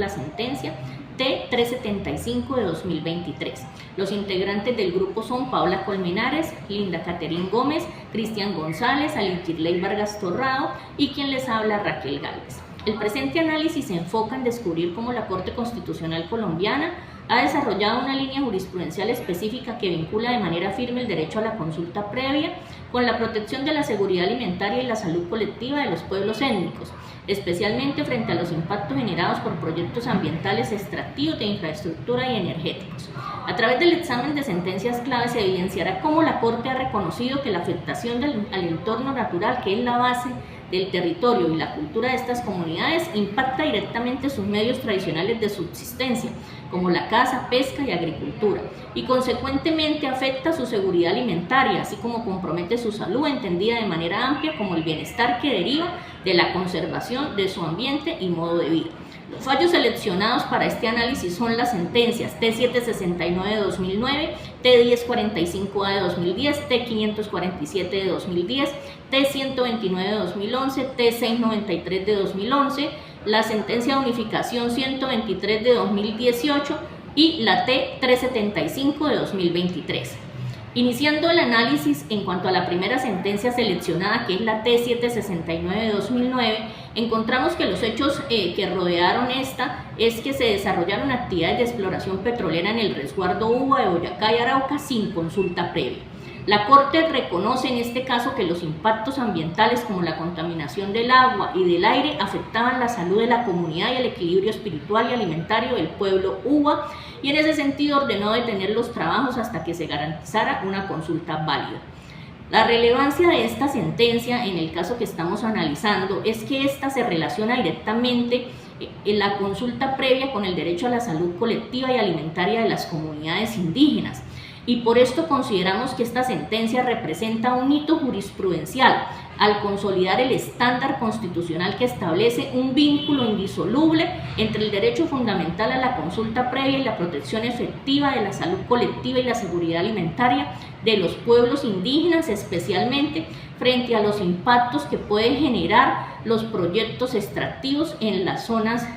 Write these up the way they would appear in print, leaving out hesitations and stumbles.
la sentencia T375 de 2023. Los integrantes del grupo son Paola Colmenares, Linda Caterín Gómez, Cristian González, Aliquirley Vargas Torrado y quien les habla, Raquel Gálvez. El presente análisis se enfoca en descubrir cómo la Corte Constitucional colombiana ha desarrollado una línea jurisprudencial específica que vincula de manera firme el derecho a la consulta previa con la protección de la seguridad alimentaria y la salud colectiva de los pueblos étnicos, especialmente frente a los impactos generados por proyectos ambientales extractivos de infraestructura y energéticos. A través del examen de sentencias clave se evidenciará cómo la Corte ha reconocido que la afectación al entorno natural, que es la base del territorio y la cultura de estas comunidades, impacta directamente sus medios tradicionales de subsistencia, como la caza, pesca y agricultura, y consecuentemente afecta su seguridad alimentaria, así como compromete su salud, entendida de manera amplia como el bienestar que deriva de la conservación de su ambiente y modo de vida. Los fallos seleccionados para este análisis son las sentencias T769 de 2009, T1045A de 2010, T547 de 2010, T129 de 2011, T693 de 2011, la sentencia de unificación 123 de 2018 y la T375 de 2023. Iniciando el análisis en cuanto a la primera sentencia seleccionada, que es la T769 de 2009, encontramos que los hechos que rodearon esta es que se desarrollaron actividades de exploración petrolera en el resguardo Uva de Boyacá y Arauca sin consulta previa. La Corte reconoce en este caso que los impactos ambientales como la contaminación del agua y del aire afectaban la salud de la comunidad y el equilibrio espiritual y alimentario del pueblo Uva, y en ese sentido ordenó detener los trabajos hasta que se garantizara una consulta válida. La relevancia de esta sentencia en el caso que estamos analizando es que esta se relaciona directamente en la consulta previa con el derecho a la salud colectiva y alimentaria de las comunidades indígenas. Y por esto consideramos que esta sentencia representa un hito jurisprudencial al consolidar el estándar constitucional que establece un vínculo indisoluble entre el derecho fundamental a la consulta previa y la protección efectiva de la salud colectiva y la seguridad alimentaria de los pueblos indígenas, especialmente frente a los impactos que pueden generar los proyectos extractivos en las zonas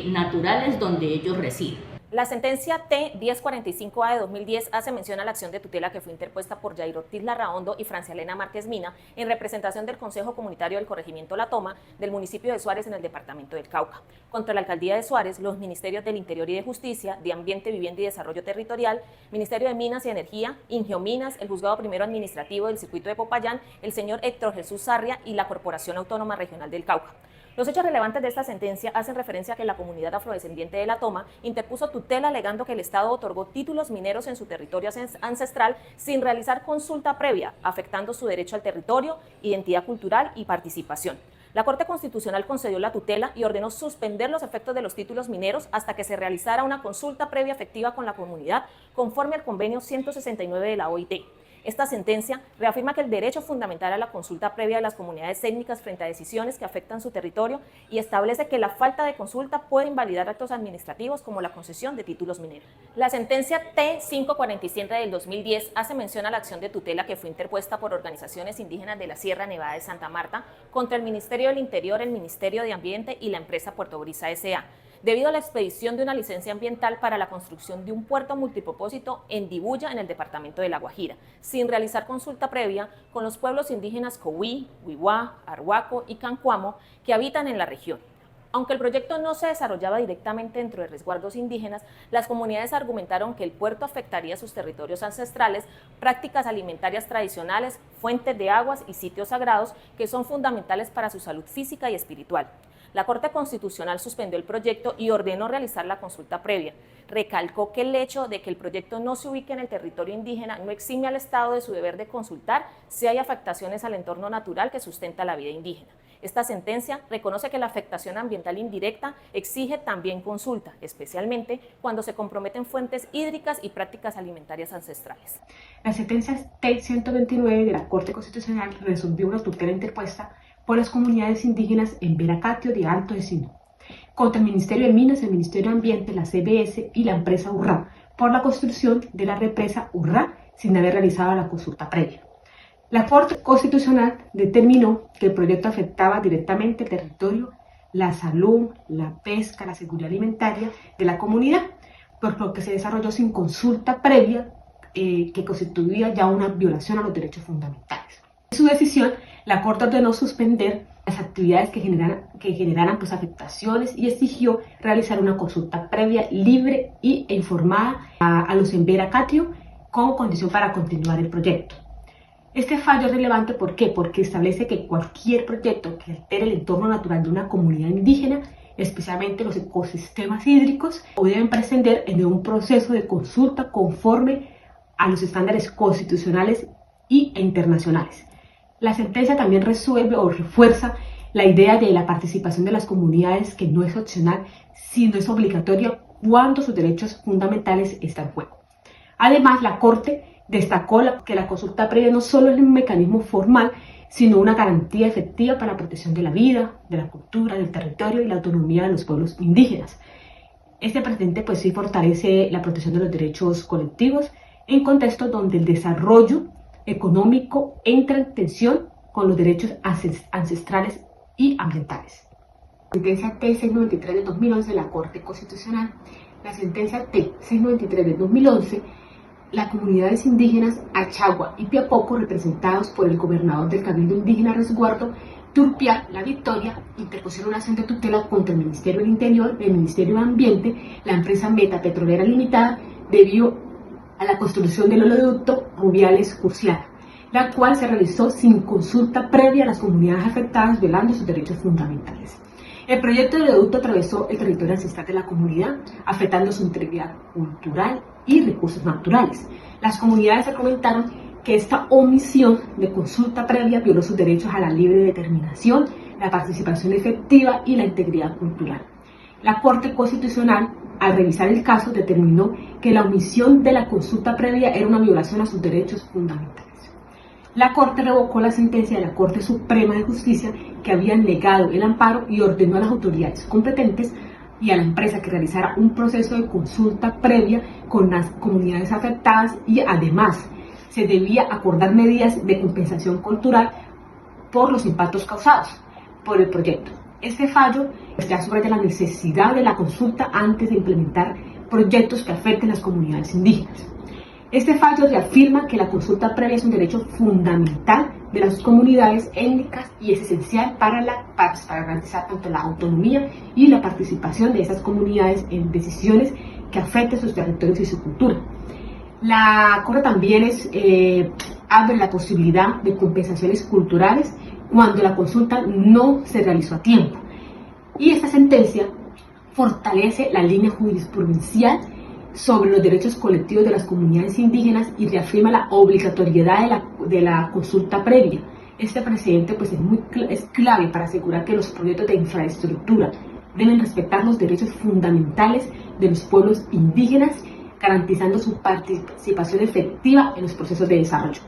naturales donde ellos residen. La sentencia T1045A de 2010 hace mención a la acción de tutela que fue interpuesta por Jair Ortiz Larraondo y Francia Elena Márquez Mina en representación del Consejo Comunitario del Corregimiento La Toma del municipio de Suárez en el departamento del Cauca, contra la Alcaldía de Suárez, los Ministerios del Interior y de Justicia, de Ambiente, Vivienda y Desarrollo Territorial, Ministerio de Minas y Energía, Ingiominas, el Juzgado Primero Administrativo del Circuito de Popayán, el señor Héctor Jesús Sarria y la Corporación Autónoma Regional del Cauca. Los hechos relevantes de esta sentencia hacen referencia a que la comunidad afrodescendiente de La Toma interpuso tutela alegando que el Estado otorgó títulos mineros en su territorio ancestral sin realizar consulta previa, afectando su derecho al territorio, identidad cultural y participación. La Corte Constitucional concedió la tutela y ordenó suspender los efectos de los títulos mineros hasta que se realizara una consulta previa efectiva con la comunidad conforme al convenio 169 de la OIT. Esta sentencia reafirma que el derecho fundamental a la consulta previa de las comunidades étnicas frente a decisiones que afectan su territorio y establece que la falta de consulta puede invalidar actos administrativos como la concesión de títulos mineros. La sentencia T547 del 2010 hace mención a la acción de tutela que fue interpuesta por organizaciones indígenas de la Sierra Nevada de Santa Marta contra el Ministerio del Interior, el Ministerio de Ambiente y la empresa Puerto Brisa S.A., debido a la expedición de una licencia ambiental para la construcción de un puerto multipropósito en Dibuya, en el departamento de La Guajira, sin realizar consulta previa con los pueblos indígenas Coví, Huihuá, Arhuaco y Cancuamo que habitan en la región. Aunque el proyecto no se desarrollaba directamente dentro de resguardos indígenas, las comunidades argumentaron que el puerto afectaría sus territorios ancestrales, prácticas alimentarias tradicionales, fuentes de aguas y sitios sagrados que son fundamentales para su salud física y espiritual. La Corte Constitucional suspendió el proyecto y ordenó realizar la consulta previa. Recalcó que el hecho de que el proyecto no se ubique en el territorio indígena no exime al Estado de su deber de consultar si hay afectaciones al entorno natural que sustenta la vida indígena. Esta sentencia reconoce que la afectación ambiental indirecta exige también consulta, especialmente cuando se comprometen fuentes hídricas y prácticas alimentarias ancestrales. La sentencia T129 de la Corte Constitucional resolvió una tutela interpuesta por las comunidades indígenas en Veracatio de Alto de Sinú, contra el Ministerio de Minas, el Ministerio de Ambiente, la CBS y la empresa Urrá, por la construcción de la represa Urrá sin haber realizado la consulta previa. La Corte Constitucional determinó que el proyecto afectaba directamente el territorio la salud, la pesca, la seguridad alimentaria de la comunidad, por lo que se desarrolló sin consulta previa que constituía ya una violación a los derechos fundamentales. En su decisión, la Corte ordenó suspender las actividades que generaran pues, afectaciones y exigió realizar una consulta previa, libre e informada a los en Vera Catio como condición para continuar el proyecto. Este fallo es relevante, ¿por qué? Porque establece que cualquier proyecto que altere el entorno natural de una comunidad indígena, especialmente los ecosistemas hídricos, deben prescindir de un proceso de consulta conforme a los estándares constitucionales e internacionales. La sentencia también resuelve o refuerza la idea de la participación de las comunidades, que no es opcional, sino es obligatoria cuando sus derechos fundamentales están en juego. Además, la Corte destacó que la consulta previa no solo es un mecanismo formal, sino una garantía efectiva para la protección de la vida, de la cultura, del territorio y la autonomía de los pueblos indígenas. Este precedente pues sí fortalece la protección de los derechos colectivos en contextos donde el desarrollo económico entra en tensión con los derechos ancestrales y ambientales. La sentencia T-693 de 2011 de la Corte Constitucional, la sentencia T-693 de 2011, las comunidades indígenas Achagua y Piapoco, representados por el gobernador del Cabildo Indígena Resguardo, Turpial La Victoria, interpusieron una acción de tutela contra el Ministerio del Interior, el Ministerio de Ambiente, la empresa Meta Petrolera Limitada, debido a la construcción del oleoducto Rubiales-Curciada, la cual se realizó sin consulta previa a las comunidades afectadas, violando sus derechos fundamentales. El proyecto de oleoducto atravesó el territorio ancestral de la comunidad, afectando su integridad cultural y recursos naturales. Las comunidades argumentaron que esta omisión de consulta previa violó sus derechos a la libre determinación, la participación efectiva y la integridad cultural. La Corte Constitucional, al revisar el caso, determinó que la omisión de la consulta previa era una violación a sus derechos fundamentales. La Corte revocó la sentencia de la Corte Suprema de Justicia, que había negado el amparo, y ordenó a las autoridades competentes y a la empresa que realizara un proceso de consulta previa con las comunidades afectadas, y además se debía acordar medidas de compensación cultural por los impactos causados por el proyecto. Este fallo ya subraya la necesidad de la consulta antes de implementar proyectos que afecten a las comunidades indígenas. Este fallo reafirma que la consulta previa es un derecho fundamental de las comunidades étnicas y es esencial para garantizar tanto la autonomía y la participación de esas comunidades en decisiones que afecten sus territorios y su cultura. La Corte también abre la posibilidad de compensaciones culturales cuando la consulta no se realizó a tiempo. Y esta sentencia fortalece la línea jurisprudencial sobre los derechos colectivos de las comunidades indígenas y reafirma la obligatoriedad de la consulta previa. Este precedente pues, es clave para asegurar que los proyectos de infraestructura deben respetar los derechos fundamentales de los pueblos indígenas, garantizando su participación efectiva en los procesos de desarrollo.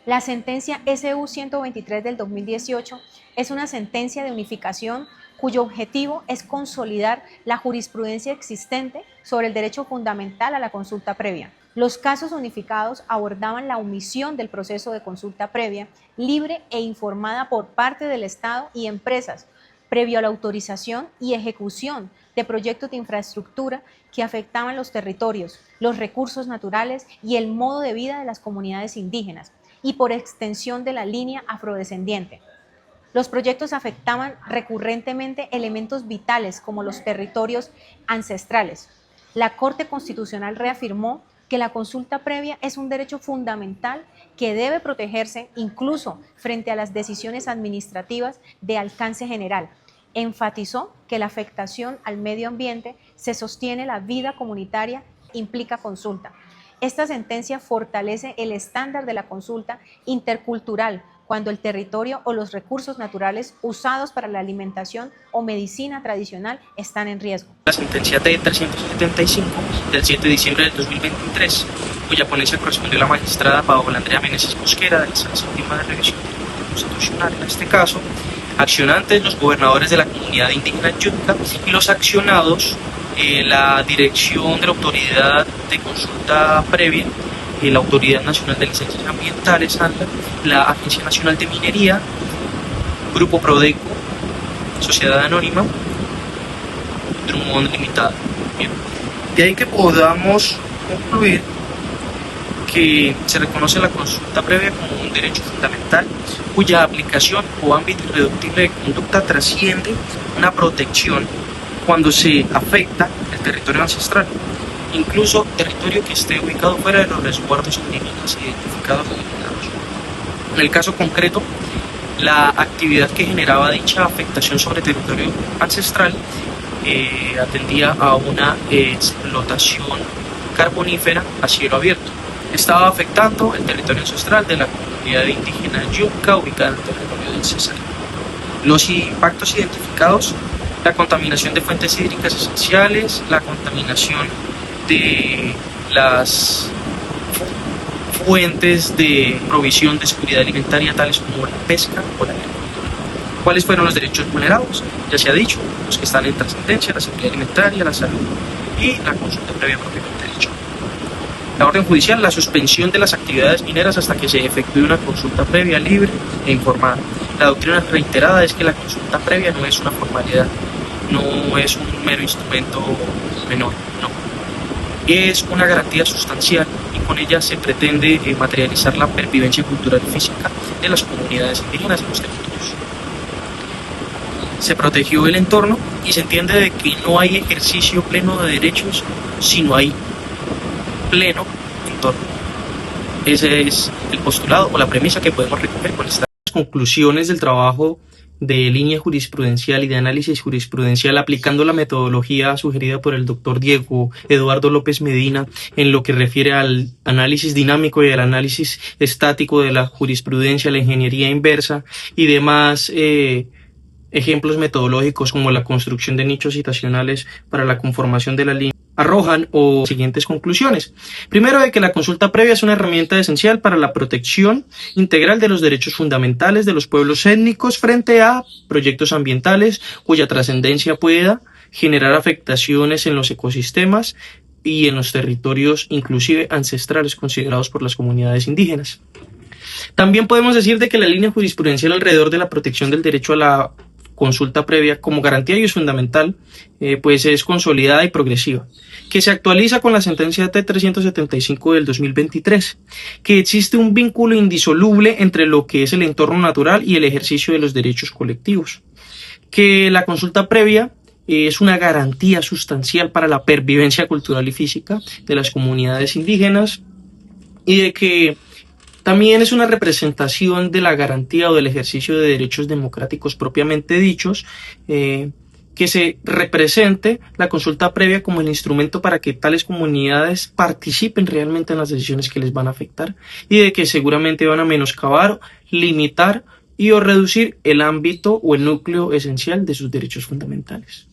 La sentencia SU 123 del 2018 es una sentencia de unificación cuyo objetivo es consolidar la jurisprudencia existente sobre el derecho fundamental a la consulta previa. Los casos unificados abordaban la omisión del proceso de consulta previa, libre e informada por parte del Estado y empresas, previo a la autorización y ejecución de proyectos de infraestructura que afectaban los territorios, los recursos naturales y el modo de vida de las comunidades indígenas, y por extensión de la línea afrodescendiente. Los proyectos afectaban recurrentemente elementos vitales como los territorios ancestrales. La Corte Constitucional reafirmó que la consulta previa es un derecho fundamental que debe protegerse incluso frente a las decisiones administrativas de alcance general. Enfatizó que la afectación al medio ambiente se sostiene la vida comunitaria, implica consulta. Esta sentencia fortalece el estándar de la consulta intercultural cuando el territorio o los recursos naturales usados para la alimentación o medicina tradicional están en riesgo. La sentencia T-375 del 7 de diciembre del 2023, cuya ponencia corresponde a la magistrada Paola Andrea Meneses Mosquera de la Sala Séptima de Revisión Constitucional, en este caso, accionantes los gobernadores de la comunidad indígena Yucca y los accionados la Dirección de la Autoridad de Consulta Previa, la Autoridad Nacional de Licencias Ambientales, ANLA, la Agencia Nacional de Minería, Grupo Prodeco, Sociedad Anónima, Drummond Limitada. Bien. De ahí que podamos concluir que se reconoce la consulta previa como un derecho fundamental cuya aplicación o ámbito irreductible de conducta trasciende una protección cuando se afecta el territorio ancestral, incluso territorio que esté ubicado fuera de los resguardos indígenas identificados o delimitados. En el caso concreto, la actividad que generaba dicha afectación sobre territorio ancestral atendía a una explotación carbonífera a cielo abierto. Estaba afectando el territorio ancestral de la comunidad indígena Yucca ubicada en el territorio del Cesar. Los impactos identificados: la contaminación de fuentes hídricas esenciales, la contaminación de las fuentes de provisión de seguridad alimentaria tales como la pesca o la agricultura. ¿Cuáles fueron los derechos vulnerados? Ya se ha dicho, los que están en trascendencia: la seguridad alimentaria, la salud y la consulta previa propiamente dicha. La orden judicial: la suspensión de las actividades mineras hasta que se efectúe una consulta previa libre e informada. La doctrina reiterada es que la consulta previa no es una formalidad, no es un mero instrumento menor, no. Es una garantía sustancial y con ella se pretende materializar la pervivencia cultural y física de las comunidades indígenas en los territorios. Se protegió el entorno y se entiende de que no hay ejercicio pleno de derechos si no hay pleno entorno. Ese es el postulado o la premisa que podemos recoger con estas conclusiones del trabajo de línea jurisprudencial y de análisis jurisprudencial aplicando la metodología sugerida por el doctor Diego Eduardo López Medina en lo que refiere al análisis dinámico y al análisis estático de la jurisprudencia, la ingeniería inversa y demás ejemplos metodológicos como la construcción de nichos citacionales para la conformación de la línea arrojan siguientes conclusiones. Primero, de que la consulta previa es una herramienta esencial para la protección integral de los derechos fundamentales de los pueblos étnicos frente a proyectos ambientales cuya trascendencia pueda generar afectaciones en los ecosistemas y en los territorios inclusive ancestrales considerados por las comunidades indígenas. También podemos decir de que la línea jurisprudencial alrededor de la protección del derecho a la consulta previa como garantía y es fundamental, pues es consolidada y progresiva, que se actualiza con la sentencia T-375 del 2023, que existe un vínculo indisoluble entre lo que es el entorno natural y el ejercicio de los derechos colectivos, que la consulta previa es una garantía sustancial para la pervivencia cultural y física de las comunidades indígenas y de que también es una representación de la garantía o del ejercicio de derechos democráticos propiamente dichos, que se represente la consulta previa como el instrumento para que tales comunidades participen realmente en las decisiones que les van a afectar y de que seguramente van a menoscabar, limitar y o reducir el ámbito o el núcleo esencial de sus derechos fundamentales.